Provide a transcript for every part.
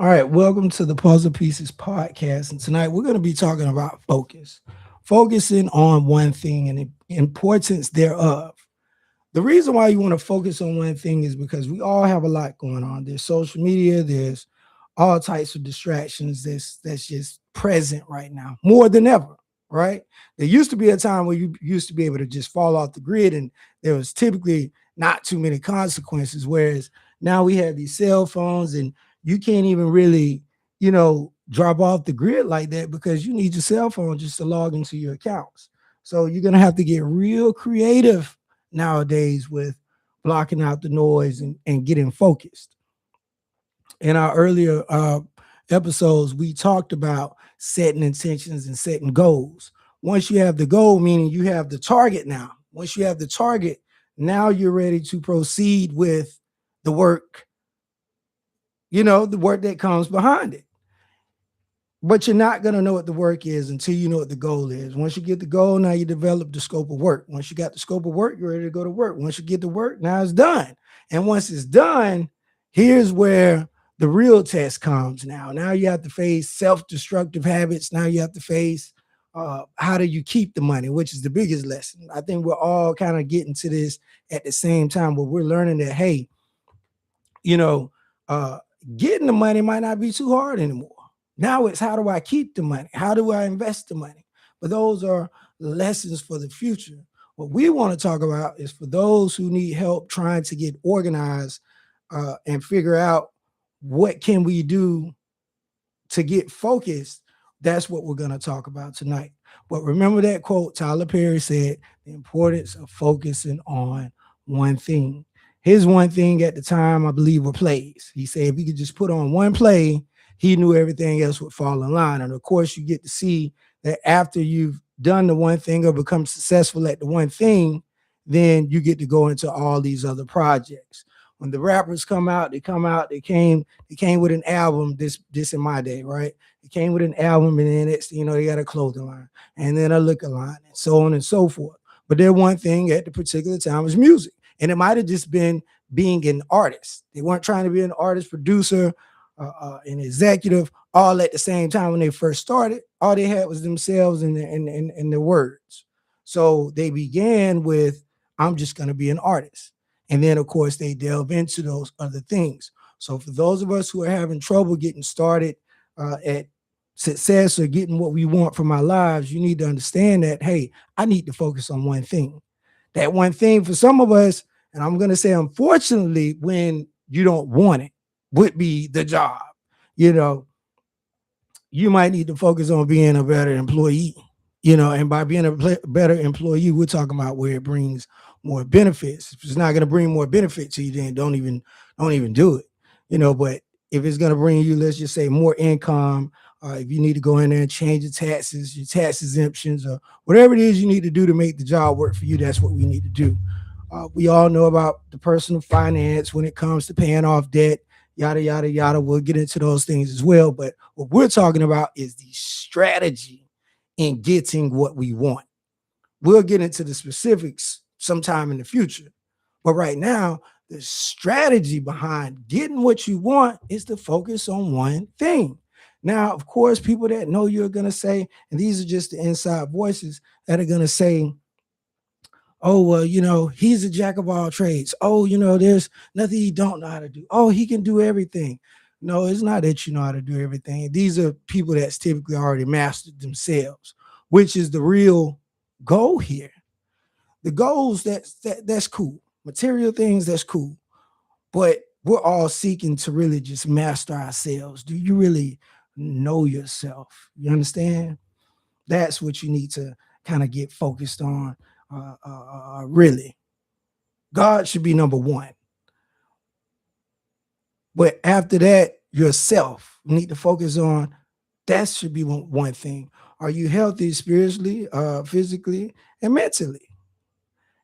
All right, welcome to the Puzzle Pieces podcast. And tonight we're going to be talking about focus, focusing on one thing and the importance thereof. The reason why you want to focus on one thing is because we all have a lot going on. There's social media, there's all types of distractions that's just present right now, more than ever, right? There used to be a time where you used to be able to just fall off the grid and there was typically not too many consequences. Whereas now we have these cell phones and you can't even really, drop off the grid like that because you need your cell phone just to log into your accounts. So you're gonna have to get real creative nowadays with blocking out the noise and getting focused. In our earlier episodes, we talked about setting intentions and setting goals. Once you have the goal, meaning you have the target now. Once you have the target, now you're ready to proceed with the work, the work that comes behind it. But you're not going to know what the work is until you know what the goal is. Once you get the goal, now you develop the scope of work. Once you got the scope of work, you're ready to go to work. Once you get to work, now it's done. And once it's done, here's where the real test comes now. Now you have to face self-destructive habits. Now you have to face how do you keep the money, which is the biggest lesson. I think we're all kind of getting to this at the same time where we're learning that, hey, you know, uh, getting the money might not be too hard anymore. Now it's how do I keep the money? How do I invest the money? But those are lessons for the future. What we want to talk about is for those who need help trying to get organized and figure out what can we do to get focused. That's what we're going to talk about tonight. But remember that quote Tyler Perry said, the importance of focusing on one thing. His one thing at the time, I believe, were plays. He said if he could just put on one play, he knew everything else would fall in line. And of course, you get to see that after you've done the one thing or become successful at the one thing, then you get to go into all these other projects. When the rappers come out, they came with an album, this in my day, right? They came with an album, and then it's, they got a clothing line and then a liquor line and so on and so forth. But their one thing at the particular time was music. And it might have just been being an artist. They weren't trying to be an artist, producer, an executive all at the same time. When they first started, all they had was themselves and their words. So they began with, I'm just going to be an artist. And then, of course, they delve into those other things. So for those of us who are having trouble getting started at success or getting what we want from our lives, you need to understand that, hey, I need to focus on one thing. That one thing for some of us, and I'm going to say, unfortunately, when you don't want it, would be the job. You know, you might need to focus on being a better employee. And by being a better employee, we're talking about where it brings more benefits. If it's not going to bring more benefit to you, then don't even do it. But if it's going to bring you, let's just say, more income, if you need to go in there and change your tax exemptions, or whatever it is you need to do to make the job work for you, that's what we need to do. We all know about the personal finance when it comes to paying off debt, yada, yada, yada. We'll get into those things as well. But what we're talking about is the strategy in getting what we want. We'll get into the specifics sometime in the future. But right now, the strategy behind getting what you want is to focus on one thing. Now, of course, people that know you're going to say, and these are just the inside voices that are going to say, oh, well, he's a jack of all trades. Oh, there's nothing he don't know how to do. Oh, he can do everything. No, it's not that you know how to do everything. These are people that's typically already mastered themselves, which is the real goal here. The goals, that's cool. Material things, that's cool. But we're all seeking to really just master ourselves. Do you really know yourself? You understand? That's what you need to kind of get focused on. Really, God should be number one. But after that, yourself, you need to focus on. That should be one thing. Are you healthy spiritually, physically, and mentally?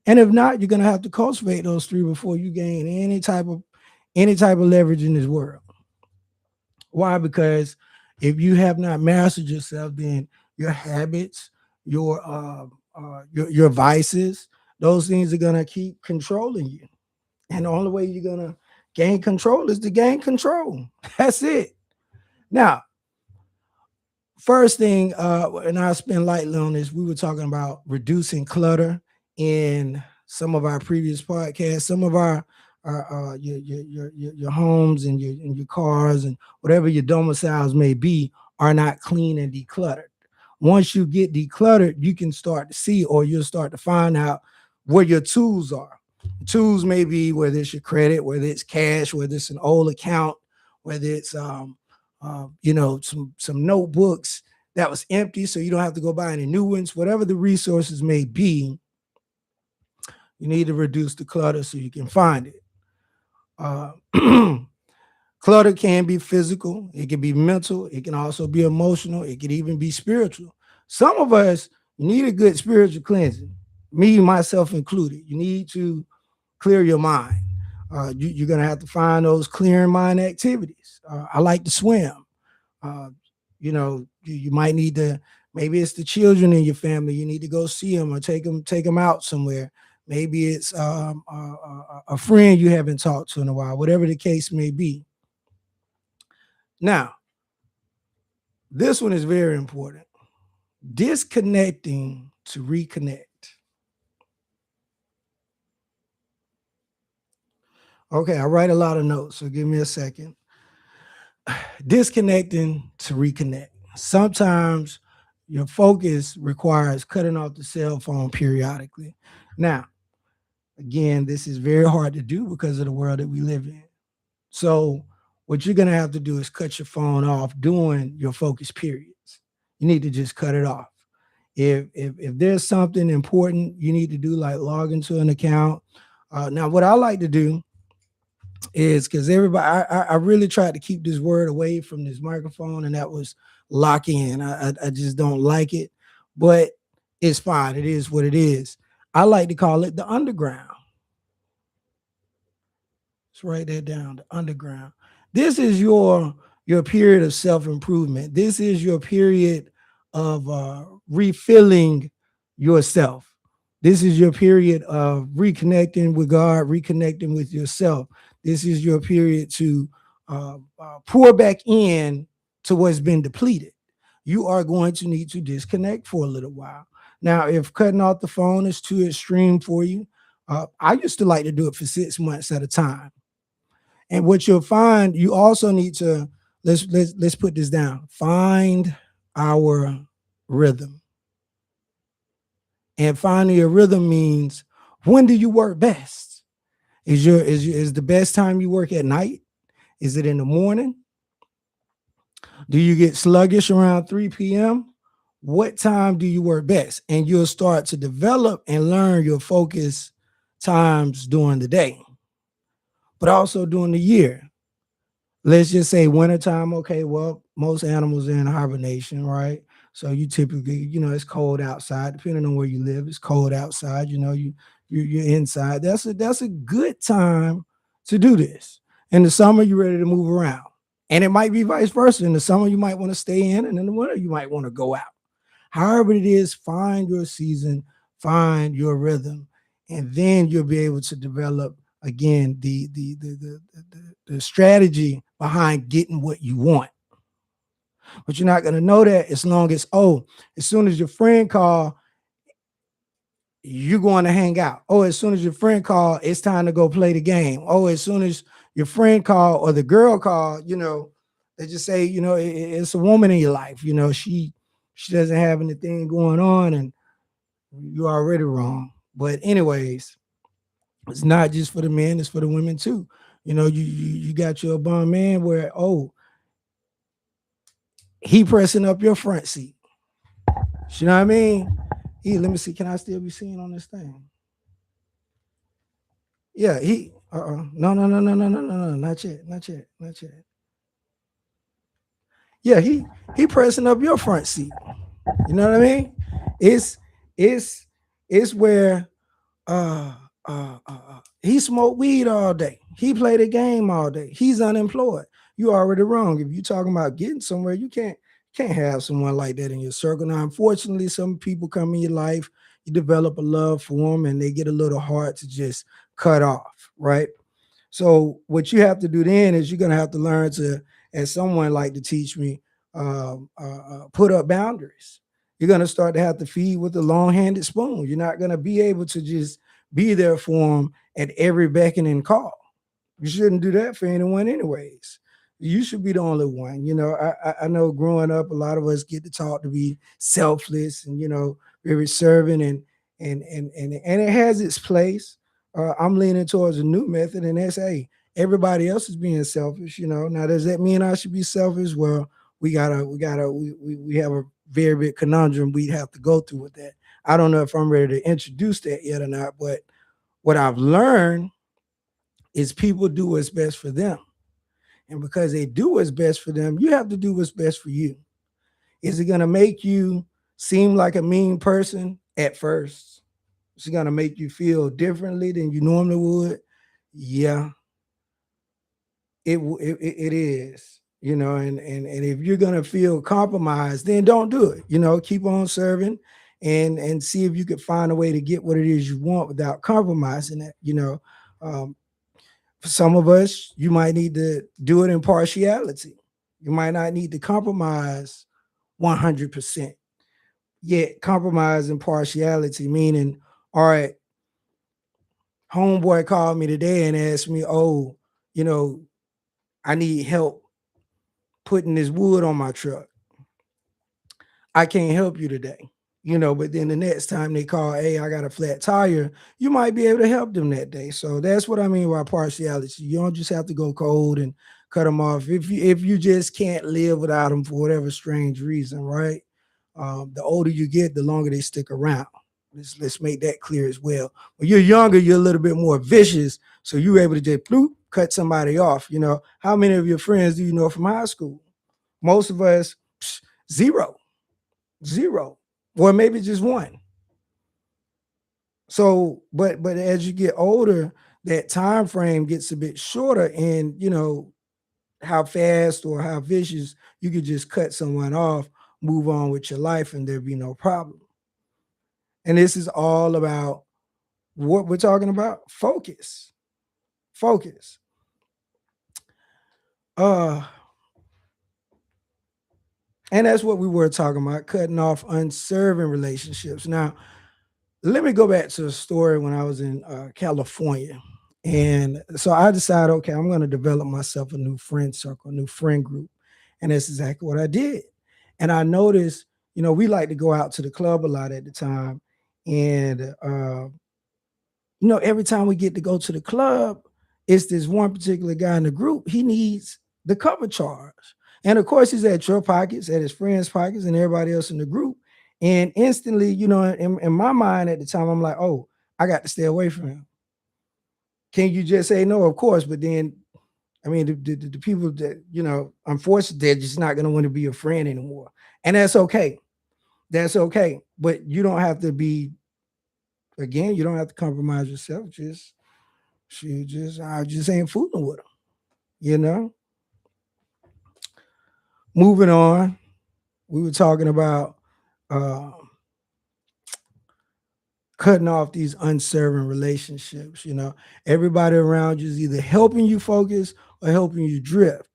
And if not, you're gonna have to cultivate those three before you gain any type of leverage in this world. Why? Because if you have not mastered yourself, then your habits, your vices, those things are gonna keep controlling you. And the only way you're gonna gain control is to gain control. That's it. Now, first thing, and I'll spend lightly on this. We were talking about reducing clutter in some of our previous podcasts. Some of our your homes and your cars and whatever your domiciles may be are not clean and decluttered. Once you get decluttered, you can start to see, or you'll start to find out where your tools are. Tools may be whether it's your credit, whether it's cash, whether it's an old account, whether it's some notebooks that was empty, so you don't have to go buy any new ones. Whatever the resources may be, you need to reduce the clutter so you can find it. Uh, Clutter can be physical, it can be mental, it can also be emotional, it can even be spiritual. Some of us need a good spiritual cleansing, me, myself included. You need to clear your mind. You're going to have to find those clearing mind activities. I like to swim. Uh, you might need to, maybe it's the children in your family. You need to go see them or take them out somewhere. Maybe it's a friend you haven't talked to in a while, whatever the case may be. Now, this one is very important. Disconnecting to reconnect. Okay, I write a lot of notes, so give me a second. Disconnecting to reconnect. Sometimes your focus requires cutting off the cell phone periodically. Now, again, this is very hard to do because of the world that we live in. So, what you're going to have to do is cut your phone off during your focus periods. You need to just cut it off. If there's something important you need to do, like log into an account. Now, what I like to do is, because everybody, I really tried to keep this word away from this microphone, and that was lock in. I just don't like it, but it's fine. It is what it is. I like to call it the underground. Let's write that down. The underground. This is your period of self improvement. This is your period of refilling yourself. This is your period of reconnecting with God, reconnecting with yourself. This is your period to pour back in to what's been depleted. You are going to need to disconnect for a little while. Now, if cutting off the phone is too extreme for you, I used to like to do it for 6 months at a time. And what you'll find, you also need to, let's put this down. Find our rhythm. And finding your rhythm means, when do you work best? Is the best time you work at night? Is it in the morning? Do you get sluggish around 3 p.m.? What time do you work best? And you'll start to develop and learn your focus times during the day, but also during the year. Let's just say wintertime. Okay, well, most animals are in hibernation, right? So you typically, it's cold outside. Depending on where you live, it's cold outside. You're inside. That's a good time to do this. In the summer, you're ready to move around, and it might be vice versa. In the summer, you might want to stay in, and in the winter, you might want to go out. However it is, find your season, find your rhythm, and then you'll be able to develop again the strategy behind getting what you want. But you're not going to know that as long as, as soon as your friend call, you're going to hang out. As soon as your friend call, it's time to go play the game. As soon as your friend call or the girl call, they just say, it's a woman in your life. She doesn't have anything going on, and you're already wrong. But anyways, it's not just for the men, it's for the women too. You got your bum man where, he pressing up your front seat. You know what I mean? Let me see. Can I still be seen on this thing? Yeah, no, not yet, not yet, not yet. Yeah, he pressing up your front seat. You know what I mean? It's it's it's where he smoked weed all day. He played a game all day. He's unemployed. You already wrong. If you're talking about getting somewhere, you can't have someone like that in your circle. Now, unfortunately, some people come in your life, you develop a love for them, and they get a little hard to just cut off, right? So what you have to do then is you're gonna have to learn to, as someone like to teach me, put up boundaries. You're going to start to have to feed with a long-handed spoon. You're not going to be able to just be there for them at every beckon and call. You shouldn't do that for anyone, anyways. You should be the only one. I know growing up, a lot of us get to talk to be selfless and very serving, and it has its place. I'm leaning towards a new method, and that's, hey, everybody else is being selfish. Now, does that mean I should be selfish? Well, we have a very big conundrum we'd have to go through with that. I don't know if I'm ready to introduce that yet or not, but what I've learned is people do what's best for them. And because they do what's best for them, you have to do what's best for you. Is it going to make you seem like a mean person at first? Is it going to make you feel differently than you normally would? Yeah, it is. And if you're going to feel compromised, then don't do it. Keep on serving and see if you could find a way to get what it is you want without compromising it. Um, For some of us, you might need to do it in partiality. You might not need to compromise 100%. Yet compromise in partiality, meaning, all right, homeboy called me today and asked me, oh, you know, I need help putting this wood on my truck. I can't help you today. But then the next time they call, hey, I got a flat tire, you might be able to help them that day. So that's what I mean by partiality. You don't just have to go cold and cut them off if you just can't live without them for whatever strange reason, right? The older you get, the longer they stick around. Let's make that clear as well. When you're younger, you're a little bit more vicious, so you're able to just bloop, cut somebody off. How many of your friends do you know from high school? Most of us, zero, zero, or maybe just one. So, but as you get older, that time frame gets a bit shorter, and how fast or how vicious you could just cut someone off, move on with your life, and there'd be no problem. And this is all about what we're talking about: focus, focus. Uh, and that's what we were talking about: cutting off unserving relationships. Now, let me go back to a story when I was in California. And so I decided, okay, I'm going to develop myself a new friend circle, a new friend group. And that's exactly what I did. And I noticed, we like to go out to the club a lot at the time. And, every time we get to go to the club, it's this one particular guy in the group. He needs the cover charge. And of course, he's at your pockets, at his friends' pockets, and everybody else in the group. And instantly, in my mind at the time, I'm like, oh, I got to stay away from him. Can you just say no? Of course, but then, I mean, the people that, unfortunately, they're just not going to want to be a friend anymore. And that's okay. That's okay. But you don't have to be, again, you don't have to compromise yourself. I just ain't fooling with them, you know? Moving on, we were talking about uh, cutting off these unserving relationships. Everybody around you is either helping you focus or helping you drift.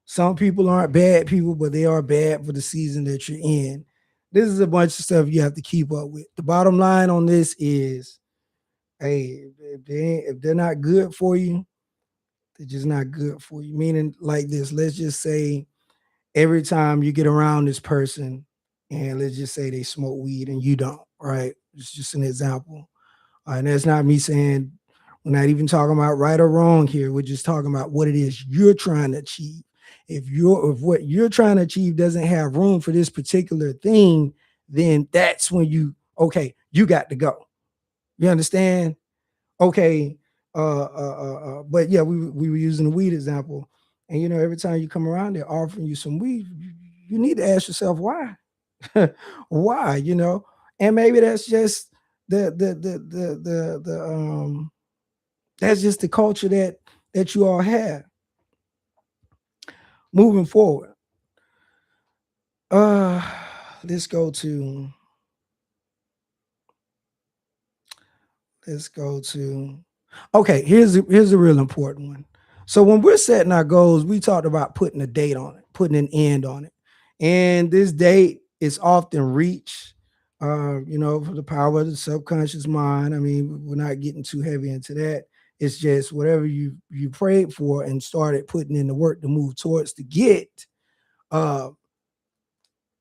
Some people aren't bad people, but they are bad for the season that you're in. This is a bunch of stuff you have to keep up with. The bottom line on this is, hey, if they're not good for you, they're just not good for you. Meaning, like this, let's just say every time you get around this person, and let's just say they smoke weed and you don't, right? It's just an example. And that's not me saying, we're not even talking about right or wrong here. We're just talking about what it is you're trying to achieve. If what you're trying to achieve doesn't have room for this particular thing, then that's when you got to go. You understand? Okay. But yeah, we were using the weed example. And every time you come around, they're offering you some weed. You need to ask yourself why. Why, And maybe that's just the that's just the culture that you all have. Moving forward, uh, let's go to let's go to. Okay, here's a real important one. So when we're setting our goals, we talked about putting a date on it, putting an end on it. And this date is often reached, for the power of the subconscious mind. I mean, we're not getting too heavy into that. It's just whatever you prayed for and started putting in the work to move towards to get, uh,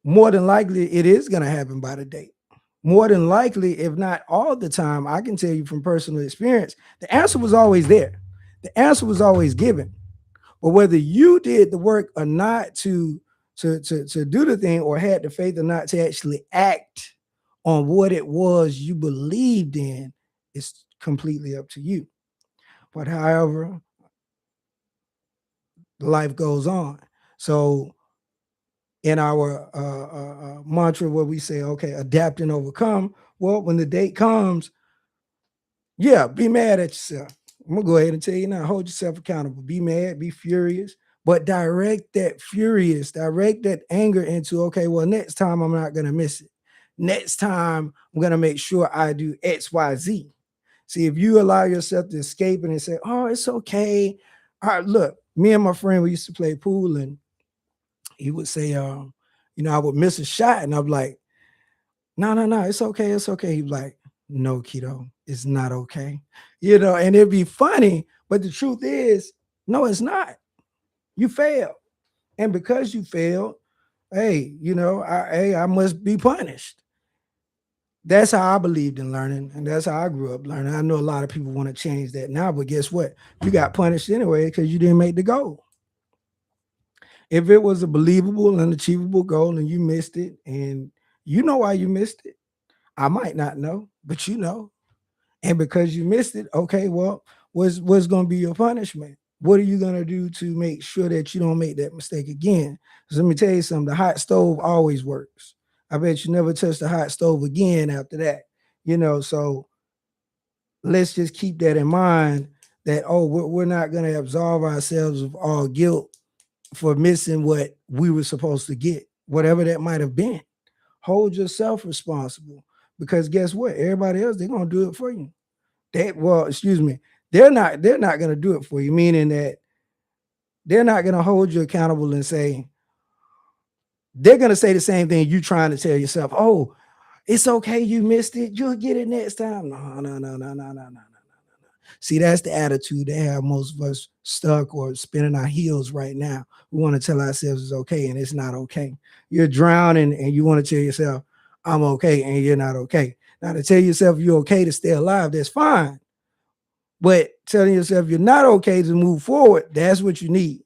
more than likely it is going to happen by the date. More than likely, if not all the time, I can tell you from personal experience, the answer was always there. The answer was always given. But whether you did the work or not to do the thing, or had the faith or not to actually act on what it was you believed in, is completely up to you. But however, life goes on. So in our mantra where we say, okay, adapt and overcome. Well, when the date comes, yeah, be mad at yourself. I'm gonna go ahead and tell you now, hold yourself accountable. Be mad, be furious, but direct that anger into, okay, well, next time I'm not gonna miss it. Next time I'm gonna make sure I do X, Y, Z. See, if you allow yourself to escape it and say, oh, it's okay. All right, look, me and my friend, we used to play pool, and he would say, I would miss a shot, and I'm like, no, no, no, it's okay, it's okay. He's like, no, Keto, it's not okay. And it'd be funny, but the truth is, no, it's not. You failed. And because you failed, hey, I must be punished. That's how I believed in learning, and that's how I grew up learning. I know a lot of people want to change that now, but guess what? You got punished anyway because you didn't make the goal. If it was a believable and achievable goal and you missed it, and you know why you missed it, I might not know, but you know. And because you missed it, okay, well, what's going to be your punishment? What are you going to do to make sure that you don't make that mistake again? So let me tell you something, the hot stove always works. I bet you never touch the hot stove again after that. So let's just keep that in mind, that, oh, we're not going to absolve ourselves of all guilt for missing what we were supposed to get, whatever that might have been. Hold yourself responsible, because guess what? Everybody else, they're gonna do it for you. Excuse me, they're not gonna do it for you, meaning that they're not gonna hold you accountable and say, they're gonna say the same thing you trying to tell yourself. Oh, it's okay, you missed it. You'll get it next time. No, no, no, no, no, no, no, no. See, that's the attitude they have most of us stuck or spinning our heels right now. We want to tell ourselves it's okay, and it's not okay. You're drowning and you want to tell yourself, I'm okay, and you're not okay. Now, to tell yourself you're okay to stay alive, that's fine. But telling yourself you're not okay to move forward, that's what you need.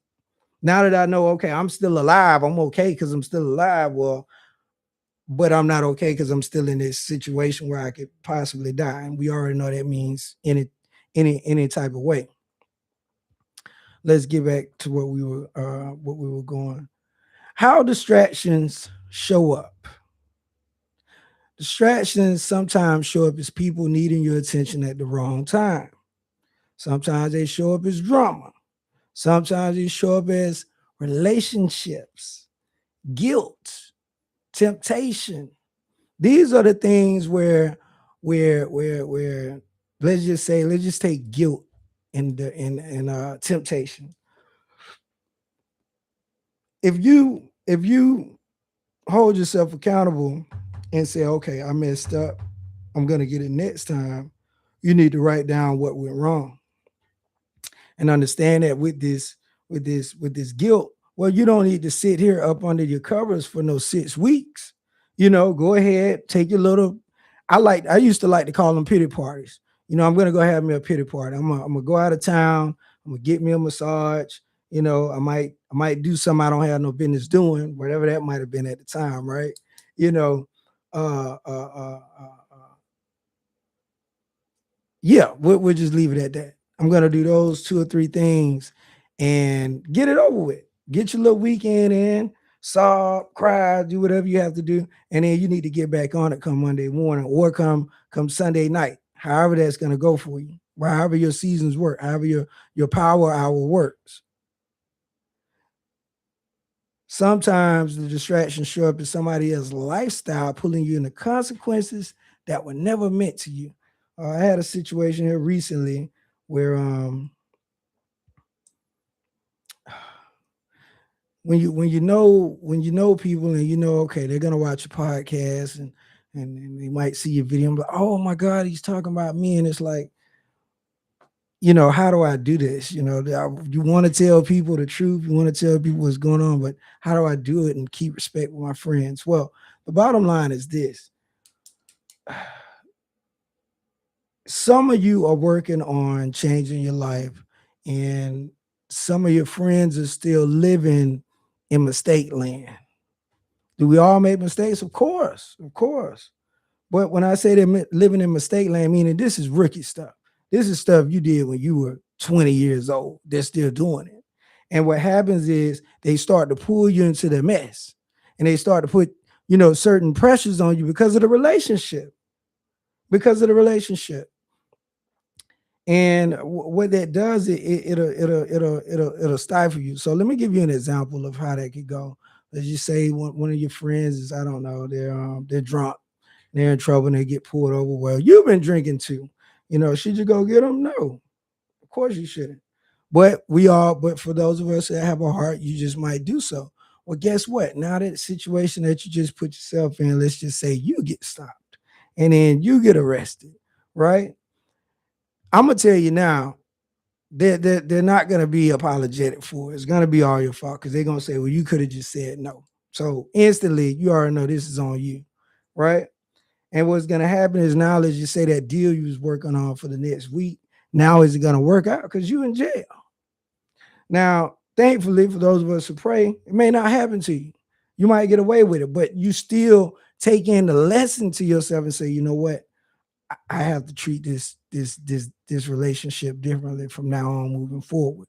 Now that I know, okay, I'm still alive, I'm okay because I'm still alive. Well, but I'm not okay because I'm still in this situation where I could possibly die. And we already know that means any type of way. Let's get back to what we were going. How distractions show up. Distractions sometimes show up as people needing your attention at the wrong time. Sometimes they show up as drama. Sometimes they show up as relationships, guilt, temptation. These are the things where let's just take guilt and temptation. If you hold yourself accountable and say, okay, I messed up, I'm gonna get it next time, you need to write down what went wrong and understand that with this guilt, well, you don't need to sit here up under your covers for no 6 weeks. Go ahead, take your little. I used to like to call them pity parties. I'm gonna go have me a pity party. I'm gonna go out of town. I'm gonna get me a massage. I might do something I don't have no business doing, whatever that might have been at the time, right? You know, uh, uh, uh, uh, uh, yeah, we'll just leave it at that. I'm gonna do those two or three things and get it over with. Get your little weekend in, sob, cry, do whatever you have to do, and then you need to get back on it come Monday morning or come Sunday night. However that's gonna go for you. However your seasons work, however your power hour works. Sometimes the distractions show up as somebody else's lifestyle, pulling you into consequences that were never meant to you. I had a situation here recently where when you know people and you know, okay, they're gonna watch a podcast and they might see your video and be like, oh my God, he's talking about me. And it's like, how do I do this? You want to tell people the truth, you want to tell people what's going on, but how do I do it and keep respect with my friends? Well, the bottom line is this. Some of you are working on changing your life, and some of your friends are still living in mistake land. Do we all make mistakes? Of course, of course. But when I say they're living in mistake land, meaning this is rookie stuff. This is stuff you did when you were 20 years old. They're still doing it. And what happens is they start to pull you into the mess, and they start to put, certain pressures on you because of the relationship, because of the relationship. And what that does, it'll stifle you. So let me give you an example of how that could go. Let's just say one of your friends is, I don't know, they're drunk, they're in trouble, and they get pulled over. Well, you've been drinking too. Should you go get them? No, of course you shouldn't. But for those of us that have a heart, you just might do so. Well, guess what? Now that situation that you just put yourself in, let's just say you get stopped and then you get arrested, right? I'm gonna tell you now, they're not gonna be apologetic for it. It's gonna be all your fault because they're gonna say, well, you could have just said no. So instantly, you already know this is on you, right? And what's gonna happen is now let's just say that deal you was working on for the next week. Now is it gonna work out? Because you in jail. Now, thankfully, for those of us who pray, it may not happen to you. You might get away with it, but you still take in the lesson to yourself and say, you know what? I have to treat this relationship differently from now on moving forward.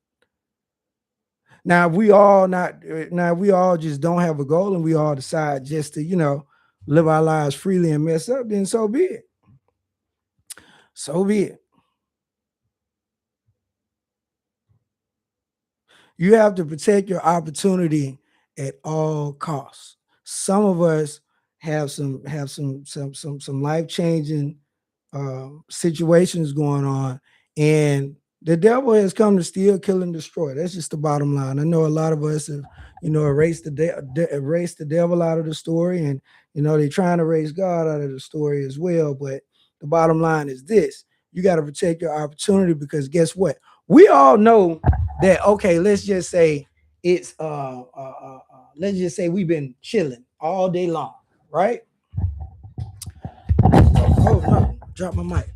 Now we all just don't have a goal and we all decide just to, live our lives freely and mess up, then so be it. So be it. You have to protect your opportunity at all costs. Some of us have some life changing situations going on, and the devil has come to steal, kill, and destroy. That's just the bottom line. I know a lot of us have, erased the devil out of the story, and they're trying to erase God out of the story as well. But the bottom line is this: you got to protect your opportunity because guess what? We all know that. Okay, it's let's just say we've been chilling all day long, right? Oh no, drop my mic.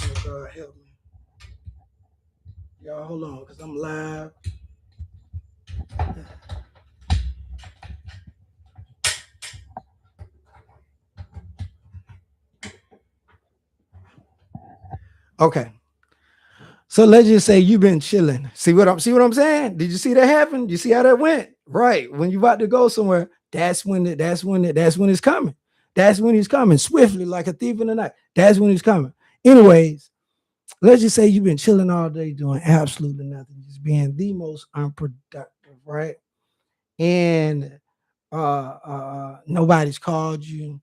Oh God, help me. Y'all hold on, because I'm live. Okay. So let's just say you've been chilling. See what I'm saying? Did you see that happen? You see how that went? Right. When you about to go somewhere, that's when it's coming. That's when he's coming swiftly like a thief in the night. That's when he's coming. Anyways, let's just say you've been chilling all day doing absolutely nothing, just being the most unproductive, right? And nobody's called you.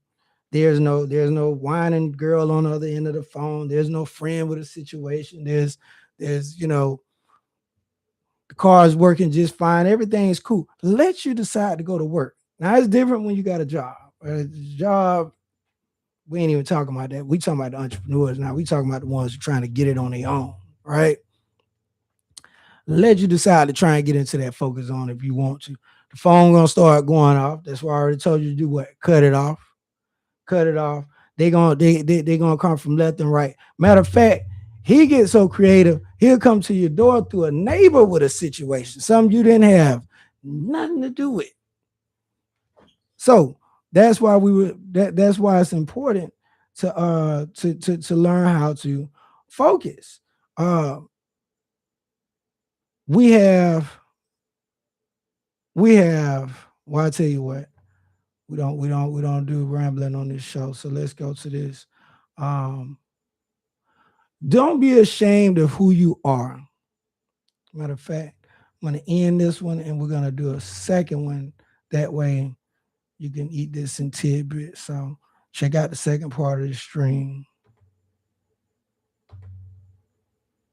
There's no whining girl on the other end of the phone. There's no friend with a situation. There's the car is working just fine. Everything is cool. Let you decide to go to work. Now it's different when you got a job. Job, we ain't even talking about that. We talking about the entrepreneurs now. We talking about the ones who are trying to get it on their own, right? Let you decide to try and get into that focus on if you want to. The phone gonna start going off. That's why I already told you to do what? Cut it off. Cut it off. They gonna come from left and right. Matter of fact, he gets so creative, he'll come to your door through a neighbor with a situation, something you didn't have nothing to do with. So that's why that's why it's important to learn how to focus. Uh we have we have well, I tell you what, we don't do rambling on this show. So let's go to this. Um Don't be ashamed of who you are. Matter of fact, I'm going to end this one and we're going to do a second one. That way you can eat this in tidbits. So check out the second part of the stream.